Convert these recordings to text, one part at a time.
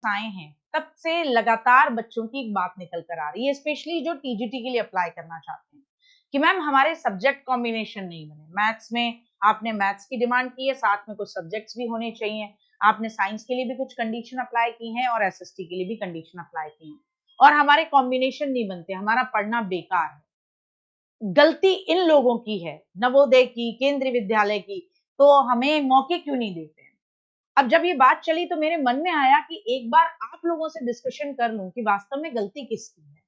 आए हैं तब से लगातार बच्चों की एक बात निकल कर आ रही है, स्पेशली जो टीजीटी के लिए अप्लाई करना चाहते हैं कि मैम हमारे सब्जेक्ट कॉम्बिनेशन नहीं बने। मैथ्स में आपने मैथ्स की डिमांड की है, साथ में कुछ सब्जेक्ट्स भी होने चाहिए। आपने साइंस के लिए भी कुछ कंडीशन अप्लाई की हैं और एसएसटी के लिए भी कंडीशन अप्लाई की हैं, और हमारे कॉम्बिनेशन नहीं बनते, हमारा पढ़ना बेकार है। गलती इन लोगों की है, नवोदय की, केंद्रीय विद्यालय की, तो हमें मौके क्यों नहीं देते हैं। अब जब ये बात चली तो मेरे मन में आया कि एक बार आप लोगों से डिस्कशन कर लूं कि वास्तव में गलती किसकी है,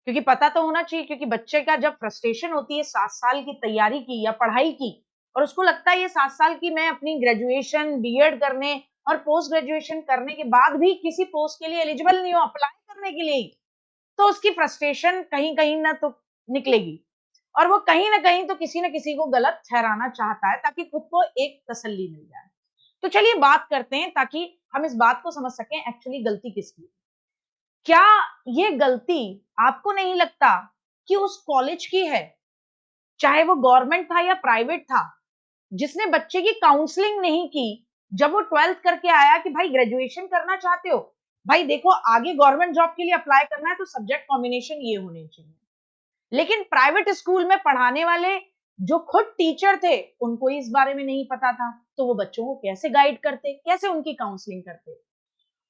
क्योंकि पता तो होना चाहिए। क्योंकि बच्चे का जब फ्रस्ट्रेशन होती है 7 साल की तैयारी की या पढ़ाई की, और उसको लगता है ये 7 साल की मैं अपनी ग्रेजुएशन, बीएड करने और पोस्ट ग्रेजुएशन करने के बाद भी किसी पोस्ट के लिए एलिजिबल नहीं हो अप्लाई करने के लिए, तो उसकी फ्रस्ट्रेशन कहीं कहीं ना तो निकलेगी, और वो कहीं ना कहीं तो किसी न किसी को गलत ठहराना चाहता है ताकि खुद को एक तसल्ली मिल जाए। तो चलिए बात करते हैं ताकि हम इस बात को समझ सकें एक्चुअली गलती किसकी है। क्या ये गलती आपको नहीं लगता कि उस कॉलेज की है, चाहे वो गवर्नमेंट था या प्राइवेट था, जिसने बच्चे की काउंसलिंग नहीं की जब वो 12th करके आया कि भाई ग्रेजुएशन करना चाहते हो, भाई देखो आगे गवर्नमेंट जॉब के लिए अप्लाई करना है तो सब्जेक्ट कॉम्बिनेशन ये होने चाहिए। लेकिन प्राइवेट स्कूल में पढ़ाने वाले जो खुद टीचर थे उनको इस बारे में नहीं पता था, तो वो बच्चों को कैसे गाइड करते, कैसे उनकी काउंसलिंग करते।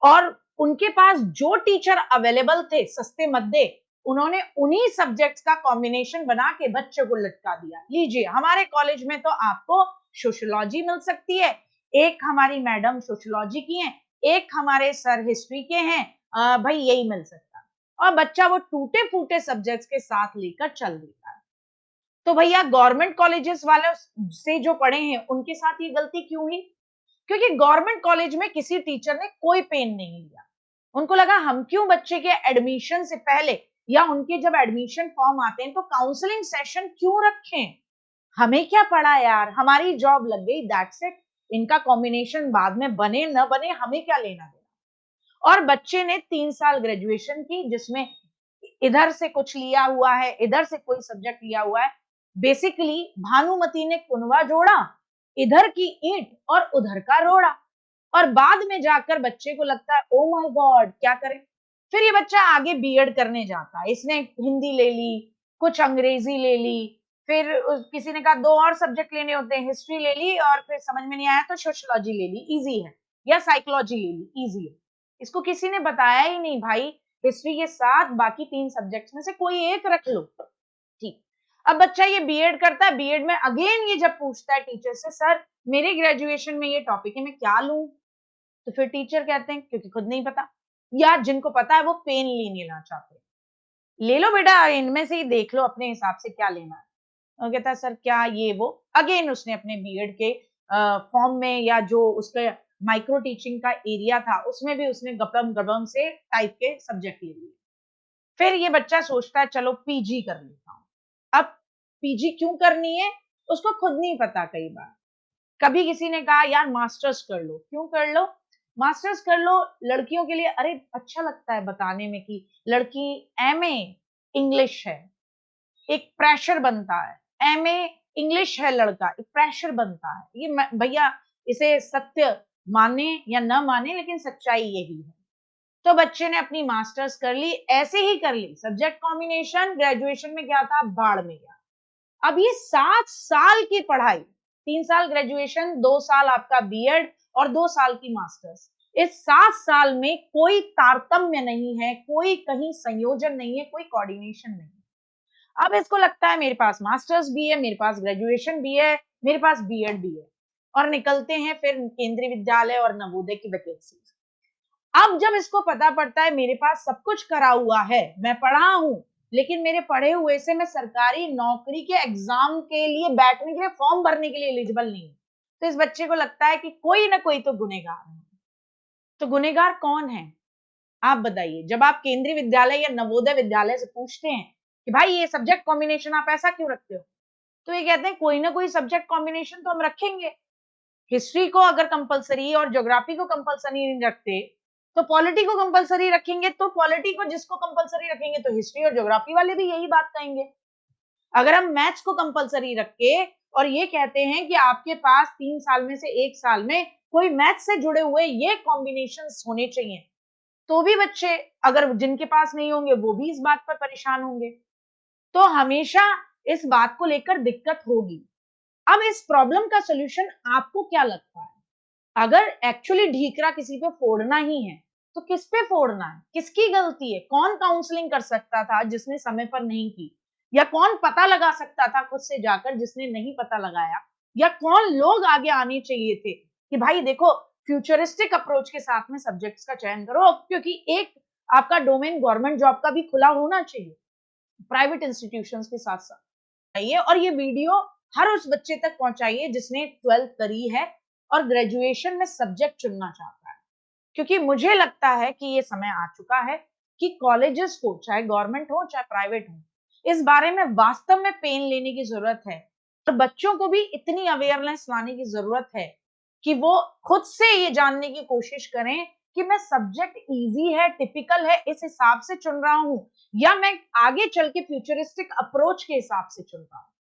और उनके पास जो टीचर अवेलेबल थे सस्ते मद्दे, उन्होंने उन्हीं सब्जेक्ट्स का कॉम्बिनेशन बना के बच्चों को लटका दिया। लीजिए हमारे कॉलेज में तो आपको सोशियोलॉजी मिल सकती है, एक हमारी मैडम सोशियोलॉजी की हैं, एक हमारे सर हिस्ट्री के हैं, भाई यही मिल सकता है। और बच्चा वो टूटे फूटे सब्जेक्ट्स के साथ लेकर चल देता है। तो भैया गवर्नमेंट कॉलेजेस वाले से जो पढ़े हैं उनके साथ ये गलती क्यों हुई? क्योंकि गवर्नमेंट कॉलेज में किसी टीचर ने कोई पेन नहीं लिया। उनको लगा हम क्यों बच्चे के एडमिशन से पहले या उनके जब एडमिशन फॉर्म आते हैं तो काउंसलिंग सेशन क्यों रखें। हमें क्या पड़ा यार, हमारी जॉब लग गई, दैट्स इट। इनका कॉम्बिनेशन बाद में बने न बने हमें क्या लेना देना। और बच्चे ने 3 साल ग्रेजुएशन की, जिसमें इधर से कुछ लिया हुआ है, इधर से कोई सब्जेक्ट लिया हुआ है। बेसिकली भानुमति ने कुनवा जोड़ा, इधर की ईंट और उधर का रोड़ा, और बाद में जाकर बच्चे को लगता है ओ माय गॉड क्या करें। फिर ये बच्चा आगे बीएड करने जाता है, इसने हिंदी ले ली, कुछ अंग्रेजी ले ली, फिर किसी ने कहा 2 और सब्जेक्ट लेने होते हैं, हिस्ट्री ले ली, और फिर समझ में नहीं आया तो सोशियोलॉजी ले ली, इजी है, या साइकोलॉजी ले ली, इजी है। इसको किसी ने बताया ही नहीं भाई, हिस्ट्री के साथ बाकी 3 सब्जेक्ट्स में से कोई एक रख लो। ठीक। अब बच्चा ये बीएड करता है, बीएड में अगेन ये जब पूछता है टीचर से, सर मेरे ग्रेजुएशन में ये टॉपिक है मैं क्या लूं, तो फिर टीचर कहते हैं क्योंकि खुद नहीं पता, या जिनको पता है वो पेन नहीं लेना चाहते, ले लो बेटा इनमें से ही देख लो अपने हिसाब से क्या लेना है। वो कहता है सर क्या ये वो, अगेन उसने अपने बीएड के फॉर्म में या जो उसका माइक्रो टीचिंग का एरिया था उसमें भी उसने गपम गपम से टाइप के सब्जेक्ट ले लिए। फिर ये बच्चा सोचता है चलो पीजी कर लेता हूँ। अब पीजी क्यों करनी है उसको खुद नहीं पता। कई बार कभी किसी ने कहा यार मास्टर्स कर लो, क्यों कर लो, मास्टर्स कर लो लड़कियों के लिए, अरे अच्छा लगता है बताने में कि लड़की एमए इंग्लिश है, एक प्रेशर बनता है, एमए इंग्लिश है लड़का, एक प्रेशर बनता है। ये भैया इसे सत्य माने या न माने लेकिन सच्चाई यही है। तो बच्चे ने अपनी मास्टर्स कर ली, ऐसे ही कर ली, सब्जेक्ट कॉम्बिनेशन ग्रेजुएशन में क्या था, बाढ़ में गया। अब ये 7 साल की पढ़ाई, 3 साल ग्रेजुएशन, 2 साल आपका बीएड और 2 साल की मास्टर्स, इस 7 साल में कोई तारतम्य नहीं है, कोई कहीं संयोजन नहीं है, कोई कोऑर्डिनेशन नहीं। अब इसको लगता है मेरे पास मास्टर्स भी है, मेरे पास ग्रेजुएशन भी है, मेरे पास बीएड भी है, और निकलते हैं फिर केंद्रीय विद्यालय और नवोदय की वैकेंसी। अब जब इसको पता पड़ता है मेरे पास सब कुछ करा हुआ है, मैं पढ़ा हूं, लेकिन मेरे पढ़े हुए से मैं सरकारी नौकरी के एग्जाम के लिए बैठने के लिए, फॉर्म भरने के लिए एलिजिबल नहीं, तो इस बच्चे को लगता है कि कोई ना कोई तो गुनहगार है। तो गुनहगार कौन है आप बताइए। जब आप केंद्रीय विद्यालय या नवोदय विद्यालय से पूछते हैं कि भाई ये सब्जेक्ट कॉम्बिनेशन आप ऐसा क्यों रखते हो, तो ये कहते हैं कोई ना कोई सब्जेक्ट कॉम्बिनेशन तो हम रखेंगे। हिस्ट्री को अगर कंपलसरी और ज्योग्राफी को कंपलसरी नहीं रखते तो पॉलिटी को कंपलसरी रखेंगे, तो पॉलिटी को जिसको कंपलसरी रखेंगे तो हिस्ट्री और ज्योग्राफी वाले भी यही बात कहेंगे। अगर हम मैथ्स को कंपलसरी रख के और ये कहते हैं कि आपके पास 3 साल में से 1 साल में कोई मैथ्स से जुड़े हुए ये कॉम्बिनेशंस होने चाहिए, तो भी बच्चे अगर जिनके पास नहीं होंगे वो भी इस बात पर परेशान होंगे। तो हमेशा इस बात को लेकर दिक्कत होगी। अब इस प्रॉब्लम का सॉल्यूशन आपको क्या लगता है? अगर एक्चुअली ढीकरा किसी पे फोड़ना ही है, तो किस पे फोड़ना है? किसकी गलती है? कौन काउंसलिंग कर सकता था जिसने समय पर नहीं की? या कौन पता लगा सकता था खुद से जाकर जिसने नहीं पता लगाया? या कौन लोग आगे आने चाहिए थे कि भाई देखो फ्यूचरिस्टिक अप्रोच के साथ में सब्जेक्ट्स का चयन करो, क्योंकि एक आपका डोमेन गवर्नमेंट जॉब का भी खुला होना चाहिए, प्राइवेट इंस्टीट्यूशंस के साथ-साथ। चाहिए और ये वीडियो हर उस बच्चे तक पहुंचाइए जिसने 12th करी है और ग्रेजुएशन में सब्जेक्ट चुनना चाहता है, क्योंकि मुझे लगता है कि ये समय आ चुका है कि कॉलेजेस को, चाहे गवर्नमेंट हो चाहे प्राइवेट हो, इस बारे में वास्तव में पेन लेने की जरूरत है और बच्चों को भी इतनी अवेयरनेस लाने की जरूरत है कि वो खुद से ये जानने की कोशिश करें कि मैं सब्जेक्ट इजी है, टिपिकल है, इस हिसाब से चुन रहा हूं या मैं आगे चल के फ्यूचरिस्टिक अप्रोच के हिसाब से चुन रहा हूं।